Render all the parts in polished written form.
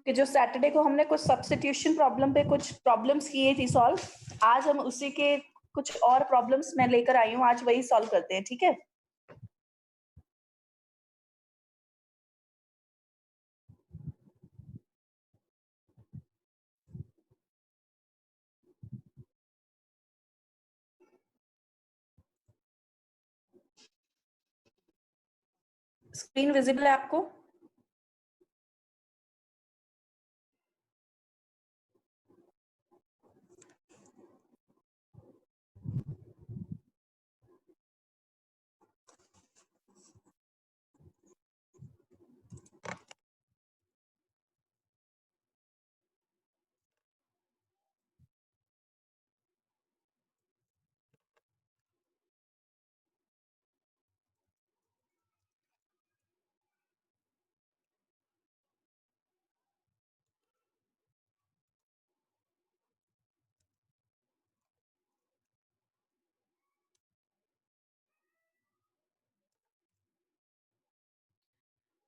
कि जो सैटरडे को हमने कुछ सब्स्टिट्यूशन प्रॉब्लम पे कुछ प्रॉब्लम्स किए थी सॉल्व, आज हम उसी के कुछ और प्रॉब्लम्स मैं लेकर आई हूँ, आज वही सॉल्व करते हैं, ठीक है? स्क्रीन विजिबल है आपको?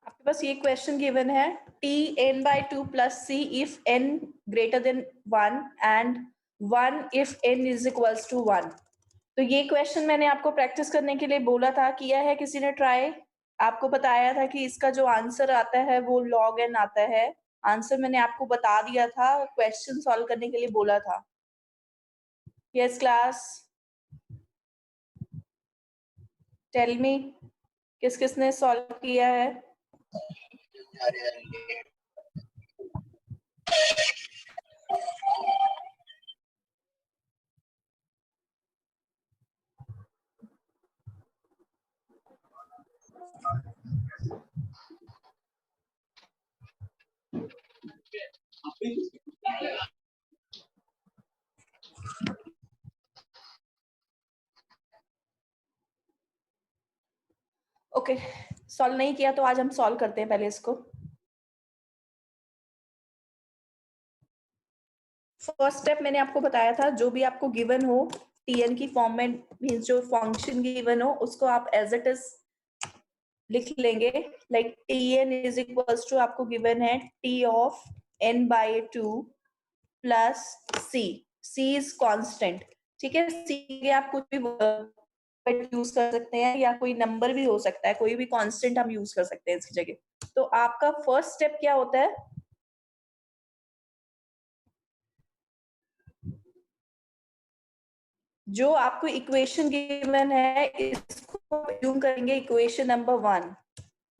आपके पास ये क्वेश्चन गिवन है, Tn/2 plus c if n greater than 1 and 1 if n is equals to 1. तो ये क्वेश्चन मैंने आपको प्रैक्टिस करने के लिए बोला था, किया है किसी ने ट्राई? आपको बताया था कि इसका जो आंसर आता है वो log n आता है। आंसर मैंने आपको बता दिया था, क्वेश्चन सॉल्व करने के लिए बोला था। यस क्लास, टेल मी, किस किसने सॉल्व किया है? ओके, सॉल्व नहीं किया तो आज हम सॉल्व करते हैं पहले इसको। फर्स्ट स्टेप मैंने आपको बताया था, जो भी आपको गिवन हो Tn की फॉर्म में, मींस जो फंक्शन गिवन हो उसको आप एज इट इज लिख लेंगे। Like Tn is equals to, आपको गिवन है T of n/2 plus C। C is constant, ठीक है? C के आप कुछ भी यूज कर सकते हैं या कोई नंबर भी हो सकता है, कोई भी कांस्टेंट हम यूज कर सकते हैं इसकी जगह। तो आपका फर्स्ट स्टेप क्या होता है? जो आपको इक्वेशन गिवन है इसको अज्यूम करेंगे इक्वेशन नंबर 1।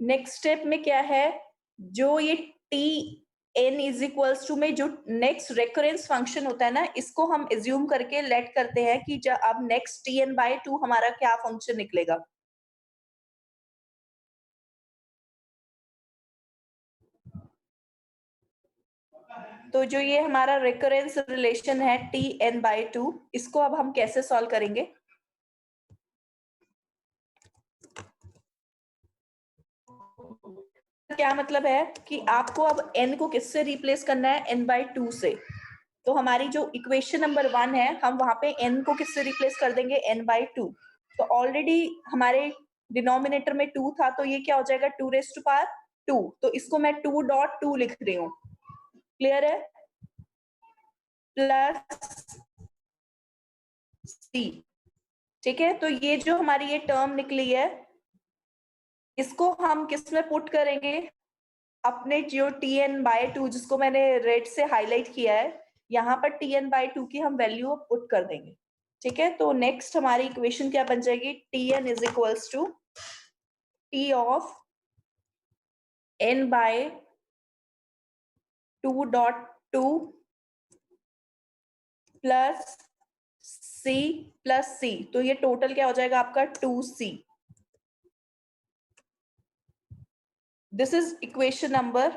नेक्स्ट स्टेप में क्या है, जो ये T N is equals to में जो नेक्स्ट रेकरेंस फंक्शन होता है ना, इसको हम एज्यूम करके लेट करते हैं कि जब अब नेक्स्ट Tn/2 हमारा क्या फंक्शन निकलेगा। तो जो ये हमारा रेकरेंस रिलेशन है Tn/2, इसको अब हम कैसे सॉल्व करेंगे? क्या मतलब है कि आपको अब n को किससे रिप्लेस करना है? n/2 से। तो हमारी जो इक्वेशन नंबर 1 है, हम वहां पे n को किससे रिप्लेस कर देंगे? n/2। तो ऑलरेडी हमारे डिनोमिनेटर में 2 था, तो ये क्या हो जाएगा? 2⁻²। तो इसको मैं 2.2 लिख रही हूँ। क्लियर है? प्लस c, ठीक है? तो ये जो हमारी ये टर्म निकली है, इसको हम किस में पुट करेंगे? अपने जो Tn/2, जिसको मैंने रेड से हाईलाइट किया है, यहाँ पर Tn/2 की हम वैल्यू पुट कर देंगे, ठीक है? तो नेक्स्ट हमारी इक्वेशन क्या बन जाएगी? Tn is equals to T of n/2.2 plus C, तो ये टोटल क्या हो जाएगा आपका? 2C। This is equation number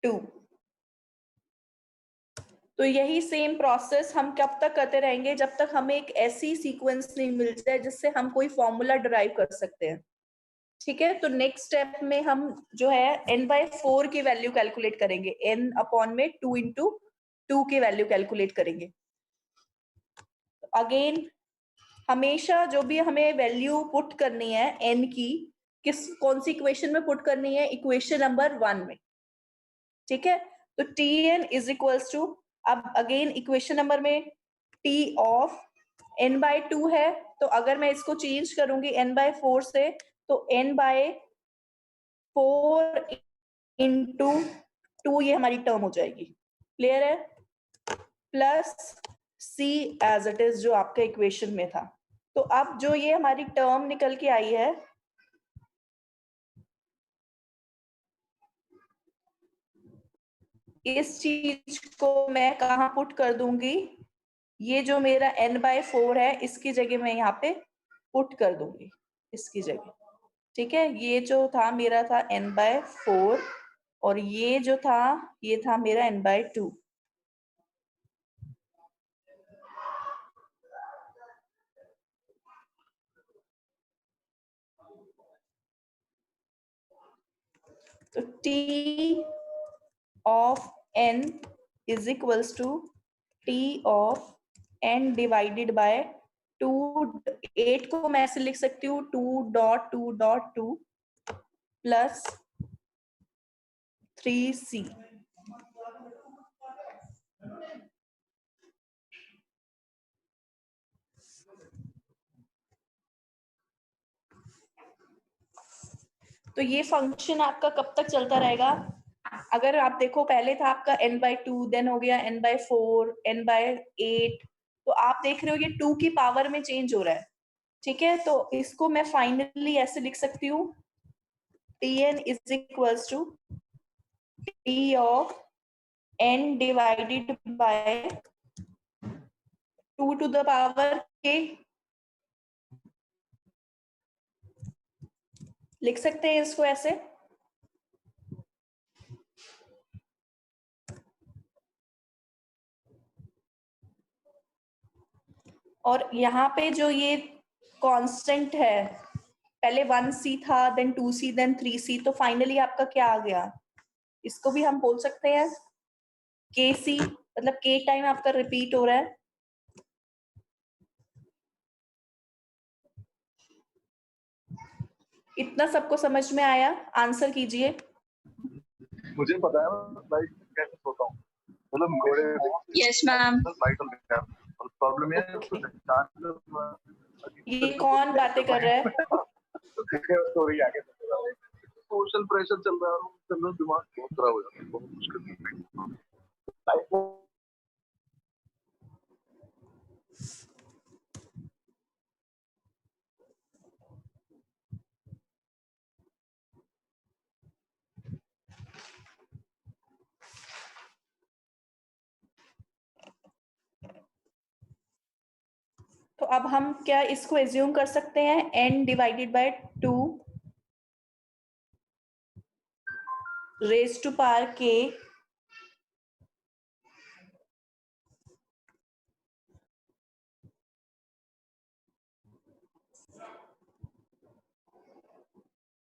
2। तो यही सेम प्रोसेस हम कब तक करते रहेंगे? जब तक हमें एक ऐसी सीक्वेंस नहीं मिल जाए जिससे हम कोई फॉर्मूला डिराइव कर सकते हैं, ठीक है? तो नेक्स्ट स्टेप में हम जो है n/4 की वैल्यू कैलकुलेट करेंगे, n अपॉन में 2 इंटू 2 की वैल्यू कैलकुलेट करेंगे। अगेन हमेशा जो भी हमें वैल्यू पुट करनी है n की, कौन सी इक्वेशन में पुट करनी है? इक्वेशन नंबर 1 में, ठीक है। तो Tn इज इक्वल्स टू, अब अगेन इक्वेशन नंबर में T ऑफ n/2 है, तो अगर मैं इसको चेंज करूंगी n/4 से, तो n/4 इंटू 2 ये हमारी टर्म हो जाएगी, क्लियर है? Plus C as it is जो आपका इक्वेशन में था। तो अब जो ये हमारी टर्म निकल के आई है, इस चीज को मैं कहाँ पुट कर दूंगी? ये जो मेरा n/4 है इसकी जगह मैं यहाँ पे पुट कर दूंगी, इसकी जगह, ठीक है। ये जो था मेरा था n/4 और ये जो था ये था मेरा n/2। तो T of n is equals to T of n divided by 2। 8 को मैं ऐसे लिख सकती हूँ 2.2.2 प्लस 3C। तो ये फंक्शन आपका कब तक चलता रहेगा? अगर आप देखो पहले था आपका n/2, देन हो गया n/4, n/8, तो आप देख रहे हो ये 2 की पावर में चेंज हो रहा है, ठीक है। तो इसको मैं फाइनली ऐसे लिख सकती हूँ, Tn is equals to T of n divided by 2 to the power k, लिख सकते हैं इसको ऐसे। और यहाँ पे जो ये कांस्टेंट है, पहले 1C था, देन 2C, देन 3C, तो फाइनली आपका क्या आ गया? इसको भी हम बोल सकते हैं KC, मतलब K टाइम आपका रिपीट हो रहा है। इतना सबको समझ में आया? आंसर कीजिए। मुझे पता है लाइट कैसे सोता हूँ, मतलब यस मैम। लाइट ऑन है और प्रॉब्लम ये है ये कौन बातें कर रहा है? स्टोरी आगे सोशल प्रेशर चल रहा है, दिमाग बहुत खराब हो जाता है, बहुत मुश्किल लाइफ। तो अब हम क्या इसको एज्यूम कर सकते हैं n divided by 2 raise to power k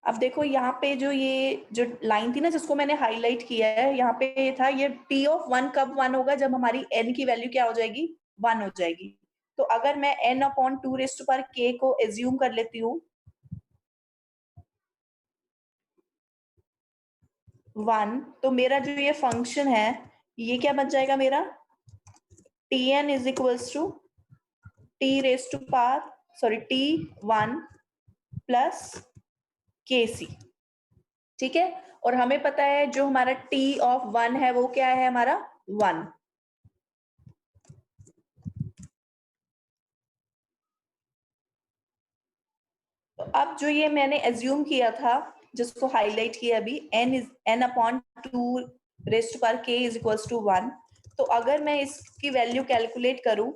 अब देखो यहाँ पे जो ये जो लाइन थी ना जिसको मैंने हाईलाइट किया है, यहाँ पे था ये T ऑफ 1 कब 1 होगा? जब हमारी n की वैल्यू क्या हो जाएगी? 1 हो जाएगी। तो अगर मैं n/2 raise to power k को एज्यूम कर लेती हूँ 1, तो मेरा जो ये फंक्शन है ये क्या बन जाएगा मेरा? Tn is equals to T raise to power T1 plus KC, ठीक है। और हमें पता है जो हमारा T ऑफ 1 है वो क्या है हमारा? 1। तो अब जो ये मैंने एज्यूम किया था जिसको हाईलाइट किया अभी, n/2 raise to power k is equals to 1, तो अगर मैं इसकी वैल्यू कैलकुलेट करूं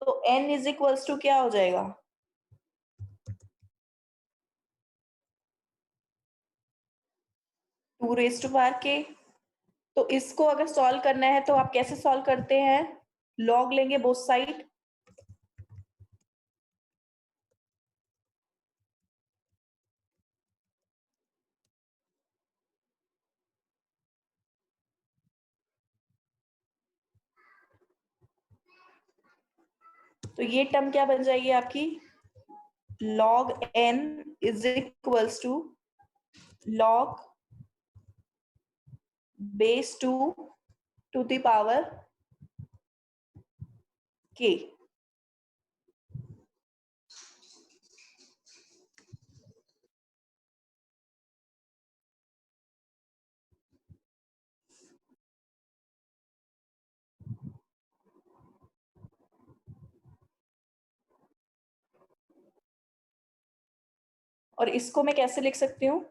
तो n इज इक्वल्स टू क्या हो जाएगा? 2 रेज टू पावर k। तो इसको अगर सॉल्व करना है तो आप कैसे सॉल्व करते हैं? लॉग लेंगे बोथ साइड, तो ये टर्म क्या बन जाएगी आपकी? log n is equals to log base 2 to the power k. और इसको मैं कैसे लिख सकती हूँ?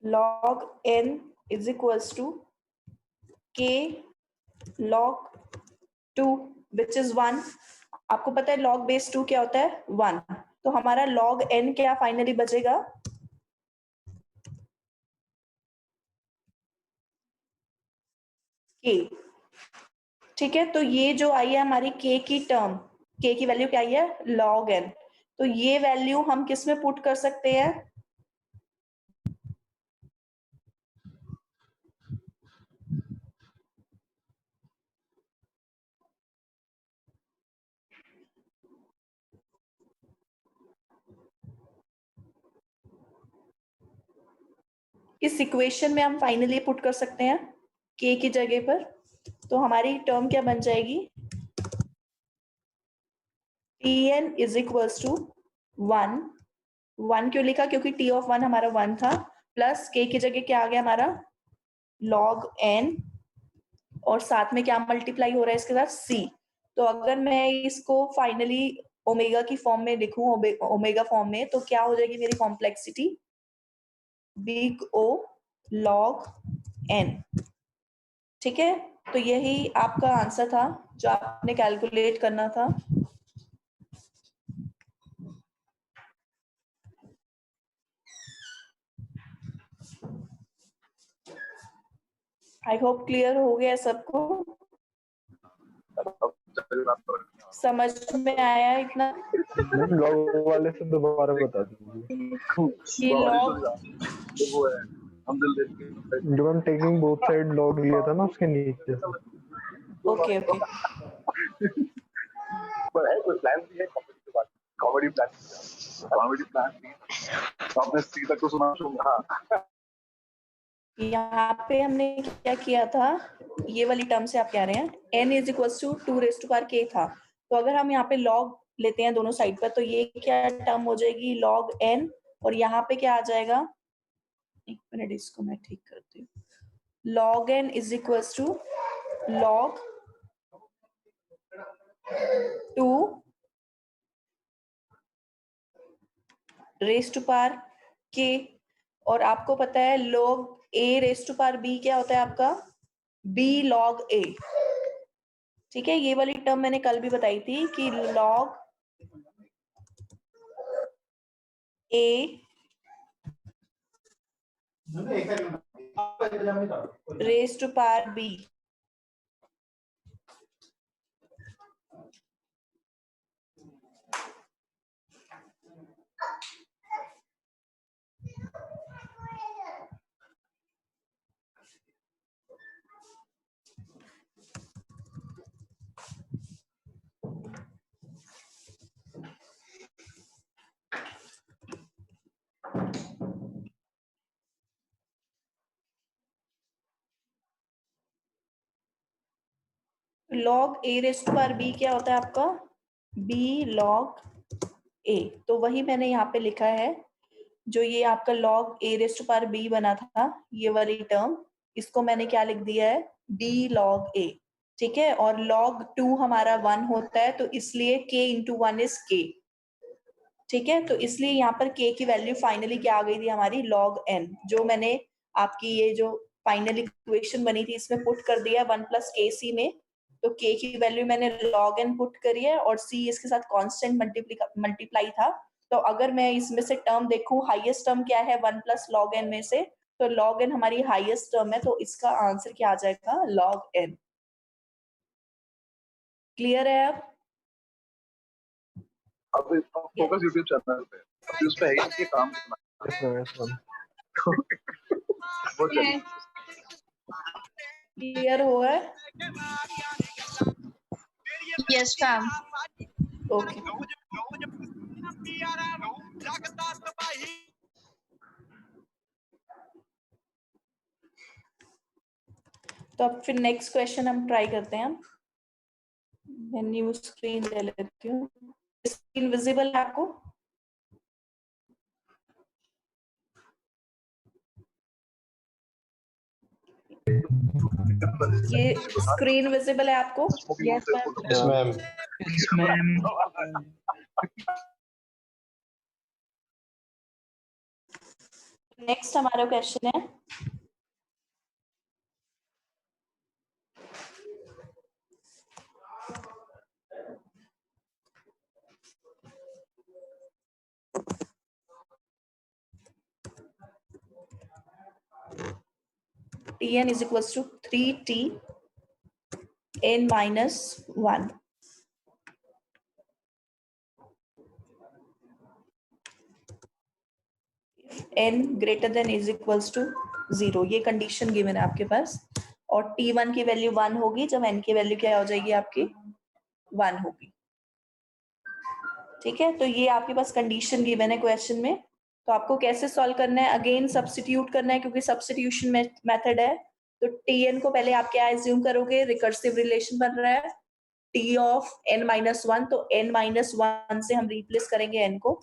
log n is equals to k log 2 which is 1. आपको पता है log base 2 क्या होता है? 1. तो हमारा log n क्या फाइनली बचेगा? k. ठीक है, तो ये जो आई है हमारी k की टर्म, k की वैल्यू क्या आई है? log n. तो ये वैल्यू हम किस में पुट कर सकते हैं? इस इक्वेशन में हम फाइनली पुट कर सकते हैं k की जगह पर. तो हमारी टर्म क्या बन जाएगी? Tn is equals to 1. 1 क्यों लिखा? क्योंकि t of 1 हमारा 1 था, प्लस k की जगह क्या आ गया हमारा? log n, और साथ में क्या मल्टीप्लाई हो रहा है इसके साथ? c. तो अगर मैं इसको फाइनली ओमेगा की फॉर्म में लिखूं, ओमेगा फॉर्म में, तो क्या हो जाएगी मेरी complexity? Big O log n. ठीक है, तो यही आपका आंसर था जो आपने कैलकुलेट करना था. आई होप क्लियर हो गया सबको, समझ में आया इतना? लॉग वाले से दोबारा बता दीजिए ये लॉग वो है हम दिल देख जो हम टेकिंग बोथ साइड लॉग लिया था ना उसके नीचे. Okay okay. पर है कोई प्लान भी है कॉमेडी के बाद? कॉमेडी प्लान आपने सी तक तो सुना होगा. हाँ, यहाँ पे हमने क्या किया था, ये वाली टर्म से आप कह रहे हैं n is equals to 2 raise to power k था. तो अगर हम यहाँ पे log लेते हैं दोनों साइड पर, तो ये क्या टर्म हो जाएगी? log n. और यहाँ पे क्या आ जाएगा? एक मिनट, इसको मैं ठीक करती हूँ. log n is equals to log 2 raise to power k. और आपको पता है log a raise to power b क्या होता है आपका? b log a. ठीक है, ये वाली टर्म मैंने कल भी बताई थी कि log a raise to power b. log a raise to power b क्या होता है आपका? b log a. तो वही मैंने यहाँ पे लिखा है, जो ये आपका log a raise to power b बना था, ये वाली टर्म, इसको मैंने क्या लिख दिया है? b log a. ठीक है, और log 2 हमारा 1 होता है, तो इसलिए k into 1 is k. ठीक है, तो इसलिए यहाँ पर k की वैल्यू फाइनली क्या आ गई थी हमारी? log n. जो मैंने आपकी ये जो फाइनल इक्वेशन बनी थी इसमें पुट कर दिया 1 प्लस के सी में. तो k की वैल्यू मैंने log n पुट करी है, और c इसके साथ कांस्टेंट मल्टीप्लाई था. तो अगर मैं इसमें से टर्म देखूं, हाईएस्ट टर्म क्या है 1 प्लस log n में से? तो log n हमारी हाईएस्ट टर्म है, तो इसका आंसर क्या आ जाएगा? log n. क्लियर है अब? अब फोकस यूट्यूब चैनल पे, अभी उस पे है कि काम कितना वो चलिए. क्लियर हुआ है? Yes ma'am. ओके, तो अब फिर नेक्स्ट क्वेश्चन हम ट्राई करते हैं। मैं न्यू स्क्रीन ले लेती हूँ। स्क्रीन विजिबल है आपको? ये स्क्रीन विजिबल है आपको? Yes yes ma'am. Yes ma'am. Next हमारा क्वेश्चन है Tn is equals to 3t n minus 1. n greater than is equals to 0, ये कंडीशन गिवन है आपके पास। और t1 की वैल्यू 1 होगी जब n की वैल्यू क्या हो जाएगी आपकी 1 होगी। ठीक है, तो ये आपके पास कंडीशन गिवन है क्वेश्चन में। तो आपको कैसे सॉल्व करना है? अगेन सब्स्टिट्यूट करना है, क्योंकि सब्स्टिट्यूशन मेथड है। तो tn को पहले आप क्या एज्यूम करोगे? रिकर्सिव रिलेशन बन रहा है t ऑफ n माइनस 1, तो n माइनस 1 से हम रिप्लेस करेंगे n को।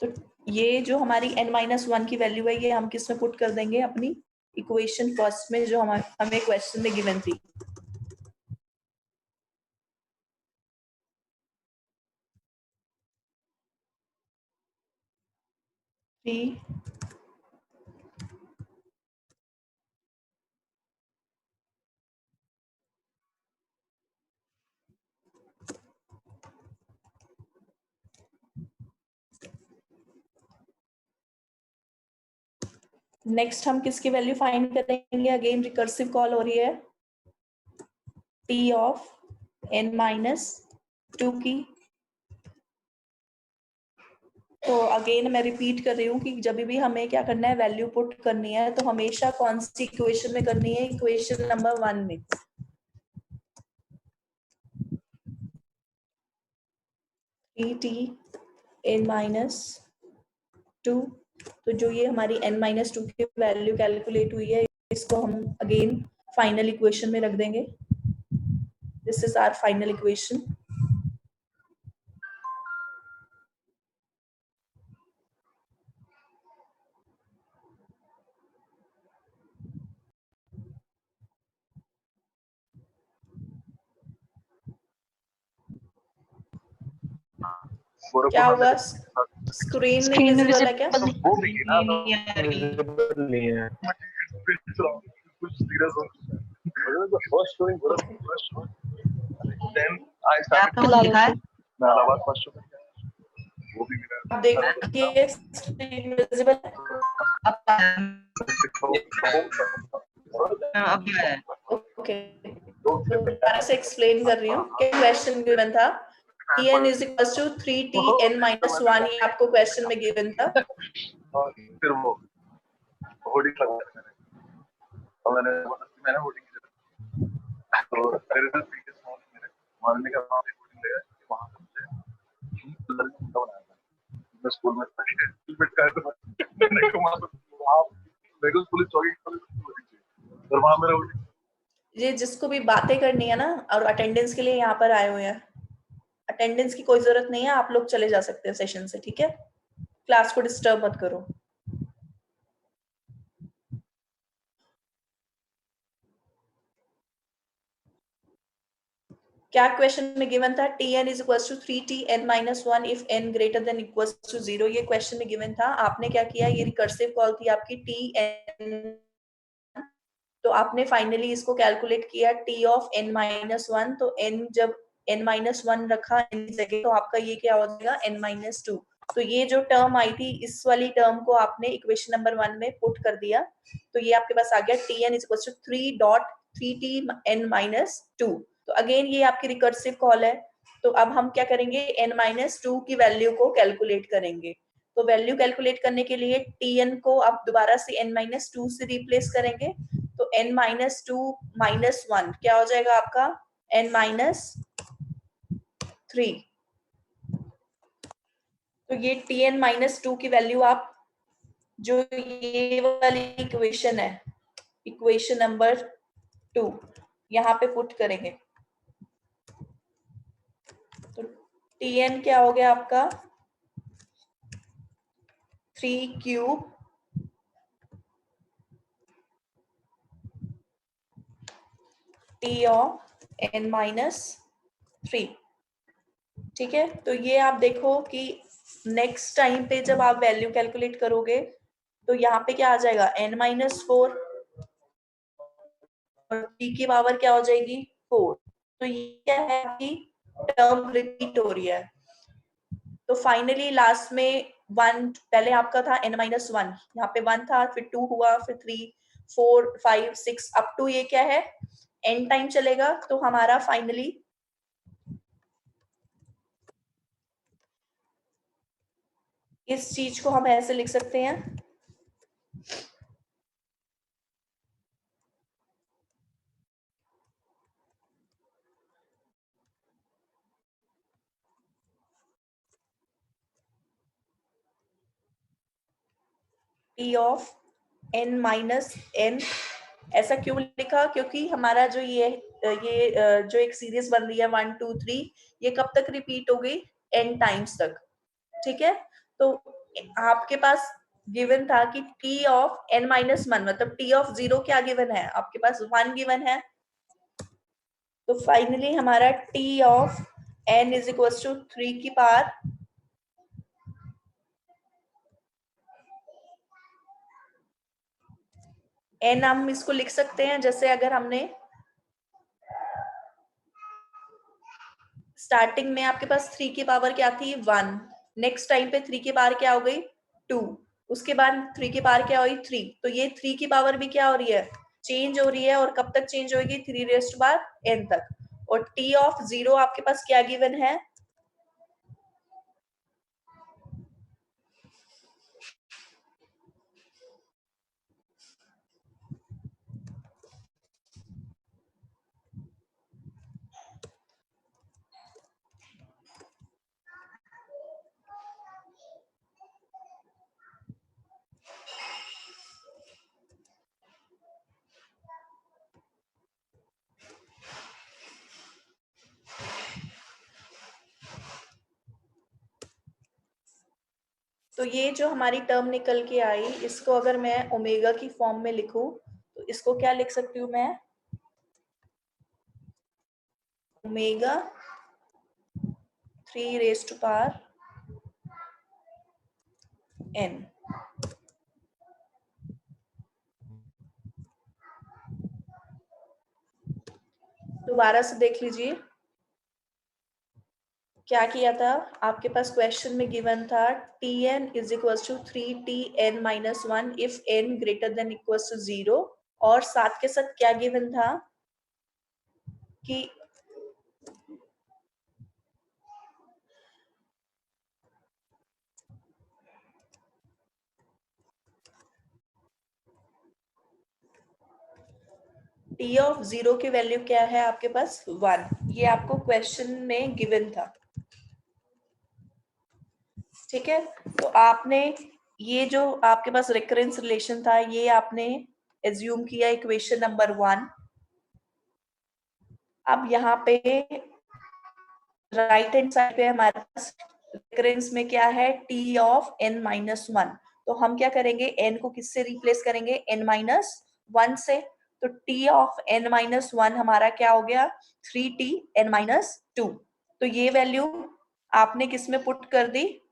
तो ये जो हमारी n माइनस 1 की वैल्यू है, ये हम किस में पुट कर देंगे? अपनी इक्वेशन फर्स्ट में, जो हमें क्वेश्चन में गिवन थी। नेक्स्ट हम किसकी वैल्यू फाइंड करेंगे? अगेन रिकर्सिव कॉल हो रही है t ऑफ n माइनस 2 की। तो अगेन मैं रिपीट कर रही हूँ कि जब भी हमें क्या करना है, वैल्यू पुट करनी है, तो हमेशा कौन सी इक्वेशन में करनी है? इक्वेशन नंबर 1 में। t n माइनस 2, तो जो ये हमारी n माइनस 2 की वैल्यू कैलकुलेट हुई है, इसको हम अगेन फाइनल इक्वेशन में रख देंगे। This is our final equation. क्या हुआ? स्क्रीन नहीं विजिबल है क्या? वो भी ना नहीं है। कुछ सीरियस हो फर्स्ट शोइंग फर्स्ट देन आई आपने लिखा है? मेरा आवाज फर्स्ट वो भी मेरा आप देखिए स्क्रीन विजिबल है? अब है। ओके, तो दोबारा से एक्सप्लेन कर रही हूँ कि क्वेश्चन गिवन था Tn is equals to 3Tn minus 1, ये आपको क्वेश्चन में गिवन था। और फिर वो होर्डिंग लगा और मैंने होर्डिंग की तो मेरे से पीछे साउंड मेरे मारने का वहां पे होर्डिंग लगा कि वहां पे लड़की का बनाया था। मैं स्कूल में हेलमेट का तो मैंने कहा वहां मेरे को पुलिस चौकी और वहां मेरा ये जिसको भी बातें करनी है ना, और अटेंडेंस के लिए यहाँ पर आए हुए हैं, अटेंडेंस की कोई जरूरत नहीं है, आप लोग चले जा सकते हैं सेशन से। ठीक है, क्लास को डिस्टर्ब मत करो। क्या क्वेश्चन में गिवन था? Tn is equals to 3Tn minus 1 if n greater than equals to 0, ये क्वेश्चन में गिवन था। आपने क्या किया? ये रिकर्सिव कॉल थी आपकी Tn, तो आपने फाइनली इसको कैलकुलेट किया t ऑफ n minus 1, तो n जब n minus 1 रखा n जगह, तो आपका ये क्या हो जाएगा? n minus 2। तो ये जो टर्म आई थी, इस वाली टर्म को आपने इक्वेशन नंबर 1 में पुट कर दिया, तो ये आपके पास आ गया Tn is equals to 3.3Tn minus 2। तो अगेन ये आपकी रिकर्सिव कॉल है। तो अब हम क्या करेंगे, n-2 की वैल्यू को कैलकुलेट करेंगे। तो वैल्यू कैलकुलेट करने के लिए tn को आप दोबारा से n-2 से रिप्लेस करेंगे। तो n-2 -1 क्या हो जाएगा आपका, n-3। तो ये tn-2 की वैल्यू आप जो ये वाली इक्वेशन है, इक्वेशन नंबर 2 यहाँ पे पुट करेंगे। तो tn क्या हो गया आपका, 3 क्यूब t ऑफ n-3। ठीक है, तो ये आप देखो कि नेक्स्ट टाइम पे जब आप वैल्यू कैलकुलेट करोगे तो यहाँ पे क्या आ जाएगा, n-4 और t की पावर क्या हो जाएगी 4। तो ये क्या है कि टर्म रिपीट हो रही है। तो फाइनली लास्ट में 1 पहले आपका था n-1, यहाँ पे 1 था, फिर 2 हुआ, फिर 3 4 5 6 अप टू ये क्या है n टाइम चलेगा। तो हमारा फाइनली इस चीज को हम ऐसे लिख सकते हैं, t ऑफ n-n। ऐसा क्यों लिखा, क्योंकि हमारा जो ये जो एक सीरीज बन रही है 1 2 3, ये कब तक रिपीट हो गई, n टाइम्स तक। ठीक है, तो आपके पास गिवन था कि t ऑफ n-1 मतलब t ऑफ 0 क्या गिवन है आपके पास, 1 गिवन है। तो फाइनली हमारा t of n is equal to 3 की पावर n, हम इसको लिख सकते हैं जैसे अगर हमने स्टार्टिंग में आपके पास 3 की पावर क्या थी 1, नेक्स्ट टाइम पे 3 की पावर क्या हो गई 2, उसके बाद 3 की पावर क्या हुई 3। तो ये 3 की पावर भी क्या हो रही है, चेंज हो रही है, और कब तक चेंज होगी 3 रेज़्ड पावर n तक। और t ऑफ 0 आपके पास क्या गिवन है, तो ये जो हमारी टर्म निकल के आई, इसको अगर मैं ओमेगा की फॉर्म में लिखूं तो इसको क्या लिख सकती हूँ मैं, omega 3 raised to power n। दोबारा से देख लीजिए क्या किया था, आपके पास क्वेश्चन में गिवन था tn is equal to 3tn-1 if n greater than equal to 0, और साथ के साथ क्या गिवन था कि t ऑफ 0 की वैल्यू क्या है आपके पास 1, ये आपको क्वेश्चन में गिवन था। ठीक है, तो आपने ये जो आपके पास रिकरेंस रिलेशन था ये आपने एज्यूम किया इक्वेशन नंबर 1। अब यहाँ पे राइट हैंड साइड पे हमारे पास रिकरेंस में क्या है t ऑफ n-1। तो हम क्या करेंगे, n को किससे रिप्लेस करेंगे, n-1 से। तो t ऑफ n-1 हमारा क्या हो गया 3t n-2। तो ये वैल्यू आपने किसमें पुट कर दी,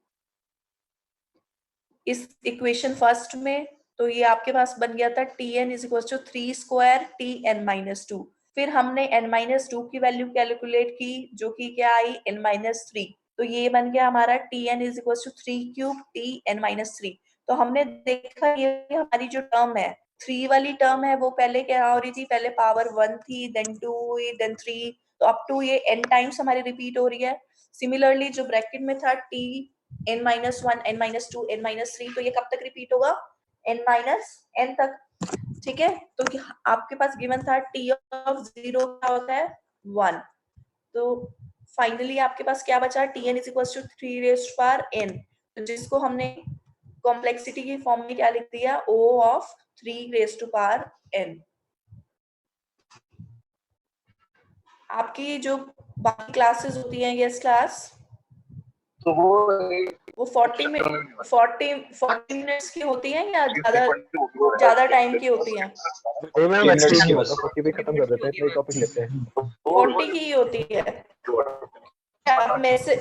इस इक्वेशन फर्स्ट में। तो ये आपके पास बन गया था tn is equal to 3 square tn-2। फिर हमने n-2 की वैल्यू कैलकुलेट की जो कि क्या आई n-3। तो ये बन गया हमारा tn is equal to 3 cube tn-3। तो हमने देखा ये हमारी जो टर्म है 3 वाली टर्म है वो पहले क्या हो रही थी, पहले पावर 1 थी, देन 2 हुई, देन 3। तो अप टू ये n टाइम्स हमारी रिपीट हो रही है। सिमिलरली जो ब्रैकेट में था t n-1 n-2 n-3, तो ये कब तक रिपीट होगा? n-n तक। ठीक है, तो आपके पास गिवन था t ऑफ 0 क्या होता है? 1। तो फाइनली आपके पास क्या बचा? tn is equal to 3 raised to power n, जिसको हमने कॉम्प्लेक्सिटी की फॉर्म में क्या लिख दिया? o of 3 raised to power n। आपकी जो बाकी क्लासेस होती हैं गेस्ट क्लास, तो वो 40 मिनट्स की होती हैं या ज्यादा टाइम की होती हैं? नहीं मैम, एक्सट्रीम नहीं होता, 40 पे खत्म कर देते हैं, नई टॉपिक लेते हैं। 40 की ही होती है। अब मैसेज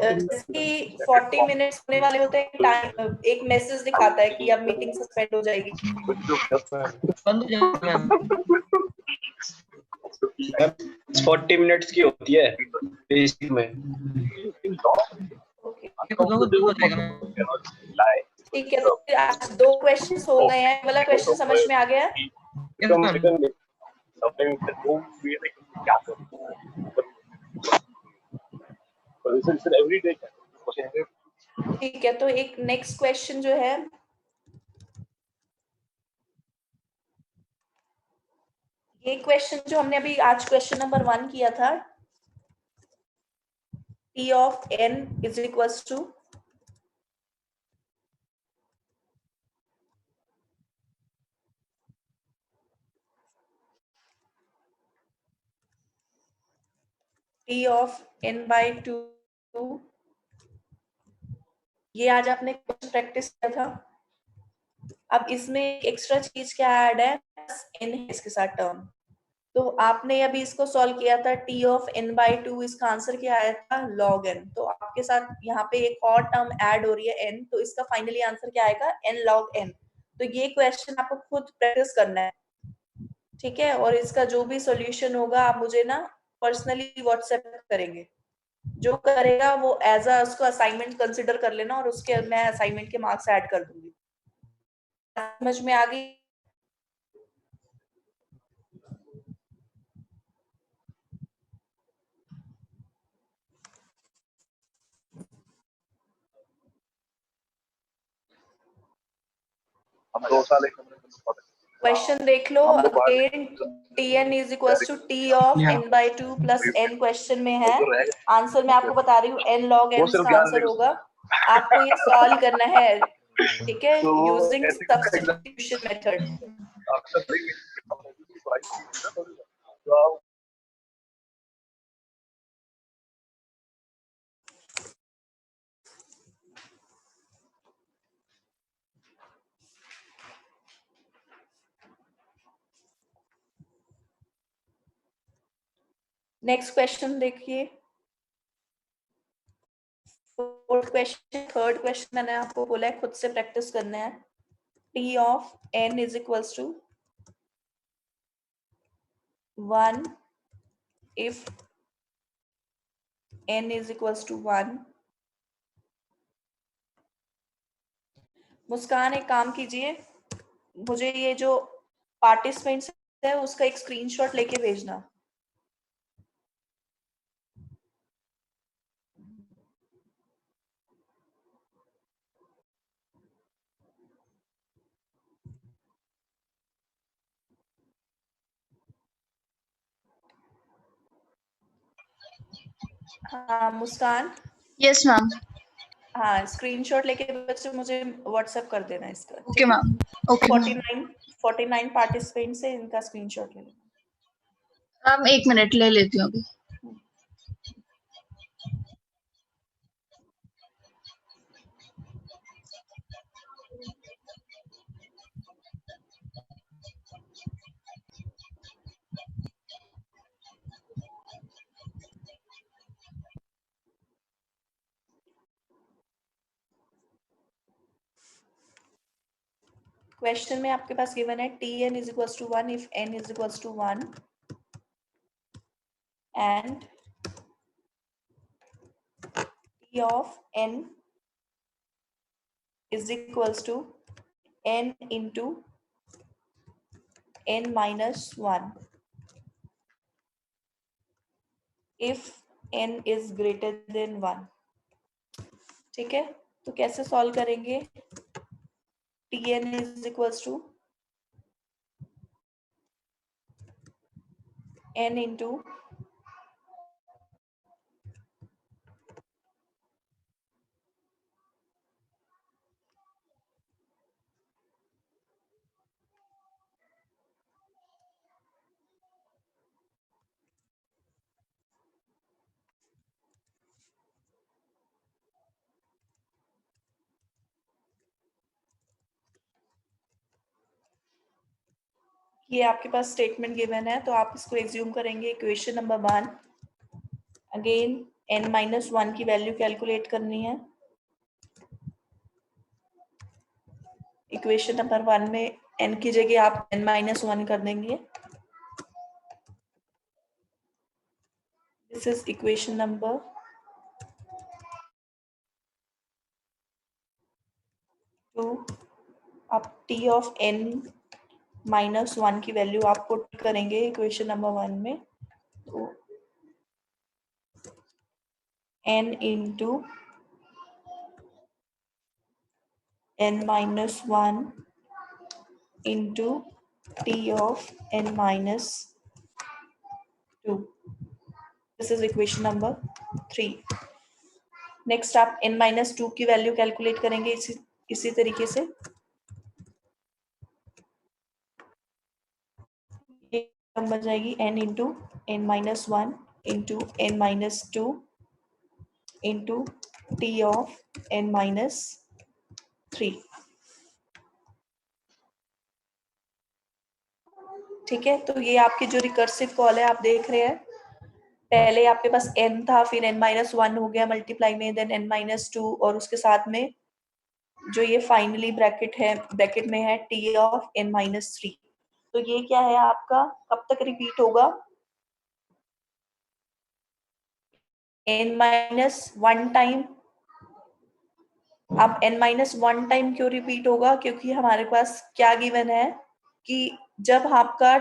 जैसे 40 मिनट्स होने वाले होते हैं, टाइम एक मैसेज दिखाता है कि अब मीटिंग सस्पेंड हो जाएगी। बंद हो जाएगा मैम। 40 मिनट्स की होती है बेसिक में। ओके, खुद ब खुद हो जाएगा मैम। ठीक है, तो फिर आज 2 क्वेश्चंस हो गए हैं। वाला क्वेश्चन समझ में आ गया? Yes, ma'am. ठीक है, तो एक नेक्स्ट क्वेश्चन जो है, ये क्वेश्चन जो हमने अभी आज क्वेश्चन नंबर 1 किया था, t of n is equals to t of n by 2। ये आज आपने क्वेश्चन प्रैक्टिस किया था। अब इसमें एक एक्स्ट्रा चीज क्या ऐड है? n है इसके साथ टर्म। तो आपने अभी इसको सॉल्व किया था, t ऑफ n बाई 2, इसका आंसर क्या आया था? log n। तो आपके साथ यहाँ पे एक और टर्म ऐड हो रही है n, तो इसका फाइनली आंसर क्या आएगा? n log n। तो ये क्वेश्चन आपको खुद प्रैक्टिस करना है, ठीक है? और इसका जो भी सॉल्यूशन होगा आप मुझे ना पर्सनली व्हाट्सएप करेंगे। जो करेगा वो एज अ उसको असाइनमेंट कंसिडर कर लेना, और उसके मैं असाइनमेंट के मार्क्स ऐड कर दूंगी। समझ में आ गई? हम 2 साल एक कमरे में पढ़े। क्वेश्चन देख लो again. tn is equal to t of n by 2 plus n question में है। आंसर मैं आपको बता रही हूँ, n log n इसका आंसर होगा। आपको ये सॉल्व करना है, ठीक है, using substitution method. Next question देखिए, फोर्थ क्वेश्चन, थर्ड क्वेश्चन मैंने आपको बोला है खुद से प्रैक्टिस करना है। t of n is equals to 1 if n is equals to 1। Muskan एक काम कीजिए, मुझे ये जो पार्टिसिपेंट्स है उसका एक स्क्रीनशॉट लेके भेजना। हाँ मुस्कान, Yes, ma'am. हाँ स्क्रीनशॉट लेके बच्चे मुझे व्हाट्सएप कर देना इसका। Okay, ma'am. Okay, ma'am. 49 participants है, इनका स्क्रीनशॉट ले लेना। मैम 1 मिनट ले लेती हूँ अभी। क्वेश्चन में आपके पास गिवन है tn is equals to 1 if n is equals to 1 and t of n is equals to n into n minus 1। If n is greater than 1। ठीक है, तो कैसे सॉल्व करेंगे? Tn is equals to n into ये आपके पास statement given है, तो आप इसको एज्यूम करेंगे इक्वेशन नंबर 1। अगेन n-1 की वैल्यू कैलकुलेट करनी है। इक्वेशन नंबर 1 में n की जगह आप n-1 कर देंगे। This is equation number 2। अब t ऑफ n-1 की वैल्यू आप पुट करेंगे इक्वेशन नंबर 1 में, तो n into n-1 into t of n-2। This is equation number 3। Next आप n-2 की वैल्यू कैलकुलेट करेंगे इसी तरीके से। ये टर्म बन जाएगी n into n-1 into n-2 into t of n-3। ठीक है, तो ये आपकी जो रिकर्सिव कॉल है आप देख रहे हैं, पहले आपके पास n था, फिर n-1 हो गया मल्टीप्लाई में, देन n-2 और उसके साथ में जो ये फाइनली ब्रैकेट में है t ऑफ n-3। तो ये क्या है आपका, कब तक रिपीट होगा? n-1 time. अब n-1 टाइम क्यों रिपीट होगा? क्योंकि हमारे पास क्या गिवन है कि जब आपका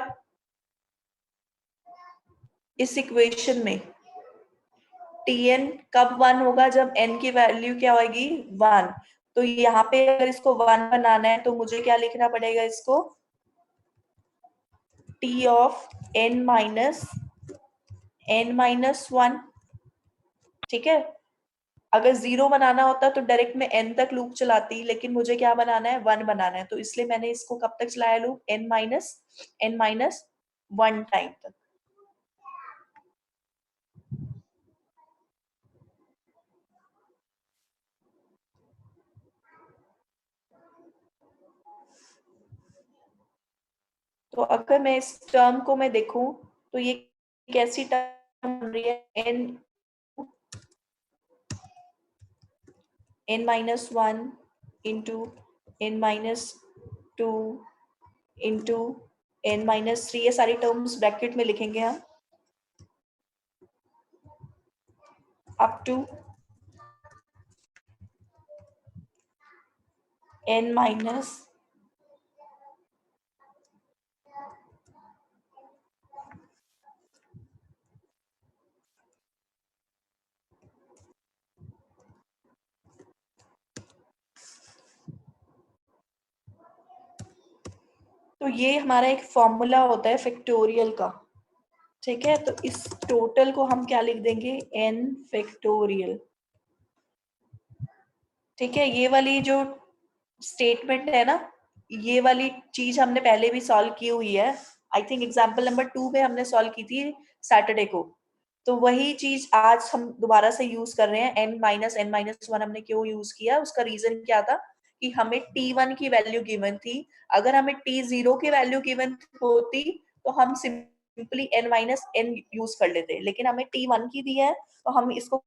इस इक्वेशन में tn कब 1 होगा? जब n की वैल्यू क्या होगी? 1। तो यहाँ पे अगर इसको 1 बनाना है तो मुझे क्या लिखना पड़ेगा? इसको t ऑफ n-1। ठीक है, अगर 0 बनाना होता तो डायरेक्ट में n तक लूप चलाती, लेकिन मुझे क्या बनाना है? 1 बनाना है, तो इसलिए मैंने इसको कब तक चलाया लूप? n-1 टाइम तक। तो अगर मैं इस टर्म को मैं देखूं तो ये कैसी टर्म बन रही है? n-1 into n-2 into n-3, ये सारी टर्म्स ब्रैकेट में लिखेंगे हम, अप टू n-, तो ये हमारा एक फॉर्मूला होता है फैक्टोरियल का। ठीक है, तो इस टोटल को हम क्या लिख देंगे? n factorial. ठीक है, ये वाली जो स्टेटमेंट है ना, ये वाली चीज हमने पहले भी सॉल्व की हुई है। आई थिंक एग्जाम्पल नंबर 2 में हमने सॉल्व की थी सैटरडे को। तो वही चीज आज हम दोबारा से यूज कर रहे हैं। n-1 हमने क्यों यूज किया? उसका रीजन क्या था कि हमें t1 की वैल्यू गिवन थी। अगर हमें t0 की वैल्यू गिवन होती तो हम सिंपली n-n यूज कर लेते, लेकिन हमें t1 की दी है तो हम इसको